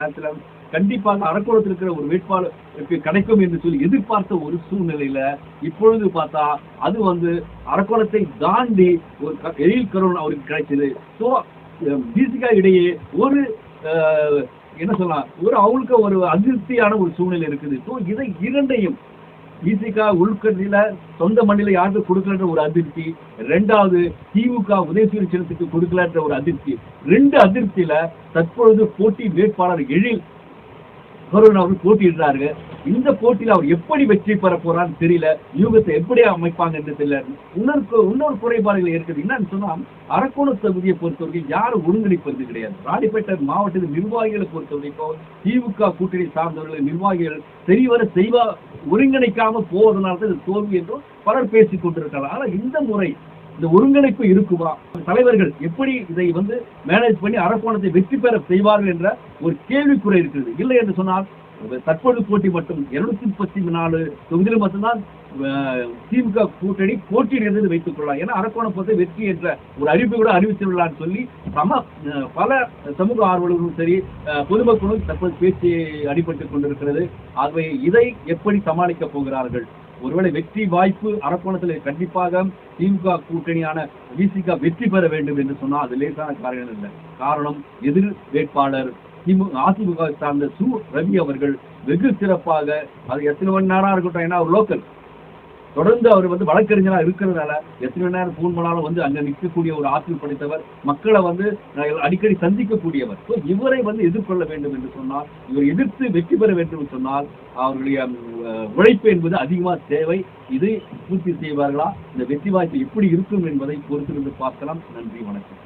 கண்டிப்பாக அரக்கோணத்தில் இருக்கிற ஒரு வேட்பாளருக்கு கிடைக்கும் என்று சொல்லி எதிர்பார்த்த ஒரு சூழ்நிலையில இப்பொழுது பார்த்தா அது வந்து அரக்கோணத்தை தாண்டி ஒரு எழில் கருண் அவருக்கு கிடைச்சது. ஸோ பிசிகா இடையே ஒரு என்ன சொல்லலாம், ஒரு அவங்களுக்கு ஒரு அதிருப்தியான ஒரு சூழ்நிலை இருக்குது. ஸோ இதை இரண்டையும் பிசிகா உள்கட்சியில சொந்த மண்ணில யாருக்கு கொடுக்கலன்ற ஒரு அதிருப்தி, ரெண்டாவது திமுக உதயசூரிய சின்னத்துக்கு கொடுக்கலன்ற ஒரு அதிருப்தி, ரெண்டு அதிருப்தியில தற்பொழுது போட்டி வேட்பாளர் எழில் கருண் அவர் போட்டியிடுறாரு. இந்த போட்டியில அவர் எப்படி வெற்றி பெற போறான்னு தெரியல, யூகத்தை எப்படி அமைப்பாங்க என்று தெரியல. இன்னொரு குறைபாடுகள் இருக்குது. என்னன்னு சொன்னா, அரக்கோணம் தொகுதியை பொறுத்தவரைக்கும் யாரும் ஒருங்கிணைப்பது கிடையாது. ராணிப்பேட்டை மாவட்டத்தில் நிர்வாகிகளை பொறுத்தவரைக்கும் திமுக கூட்டணி சார்ந்தவர்கள் நிர்வாகிகள் சரிவர ஒருங்கிணைக்காம போவதனால தான் தோல்வி என்றும் பலர் பேசிக் கொண்டிருக்கிறார். ஆனா இந்த முறை இந்த ஒருங்கிணைப்பு இருக்குமா, தலைவர்கள் எப்படி இதை வந்து மேனேஜ் பண்ணி அரக்கோணத்தை வெற்றி பெற செய்வார்கள் என்ற ஒரு கேள்விக்குறை இருக்கிறது. இல்லை என்று சொன்னால் தற்போது போட்டி மட்டும் 234 தொகுதியில் மட்டும்தான் திமுக கூட்டணி போட்டியிடுகிறது வைத்துக் கொள்ளலாம். ஏன்னா அரக்கோணம் பொறுத்த வெற்றி என்ற ஒரு அறிவிப்பு கூட அறிவித்துள்ளான்னு சொல்லி பல சமூக ஆர்வலர்களும் சரி பொதுமக்களும் தற்போது பேச்சு அடிபட்டுக் கொண்டிருக்கிறது. ஆகவே இதை எப்படி சமாளிக்க போகிறார்கள்? ஒருவேளை வெற்றி வாய்ப்பு அரக்கோணத்தில் கண்டிப்பாக திமுக கூட்டணியான பிசிகா வெற்றி பெற வேண்டும் என்று சொன்னால் அது லேசான காரணம் இல்லை. காரணம் எதிர் வேட்பாளர் அதிமுக சார்ந்த சு ரவி அவர்கள் வெகு சிறப்பாக, அது எத்தனை மணி நேரம் இருக்கட்டும், ஏன்னா ஒரு லோக்கல் தொடர்ந்து அவர் வந்து வழக்கறிஞராக இருக்கிறதுனால எத்தனை மணி நேரம் போன் பண்ணாலும் வந்து அங்க நிற்கக்கூடிய ஒரு ஆற்றல் படைத்தவர், மக்களை வந்து அடிக்கடி சந்திக்கக்கூடியவர். ஸோ இவரை வந்து எதிர்கொள்ள வேண்டும் என்று சொன்னால், இவர் எதிர்த்து வெற்றி பெற வேண்டும் என்று சொன்னால் அவர்களுடைய உழைப்பு என்பது அதிகமாக தேவை. இது பூர்த்தி செய்வார்களா, இந்த வெற்றி வாய்ப்பு எப்படி இருக்கும் என்பதை பொறுத்திருந்து பார்க்கலாம். நன்றி, வணக்கம்.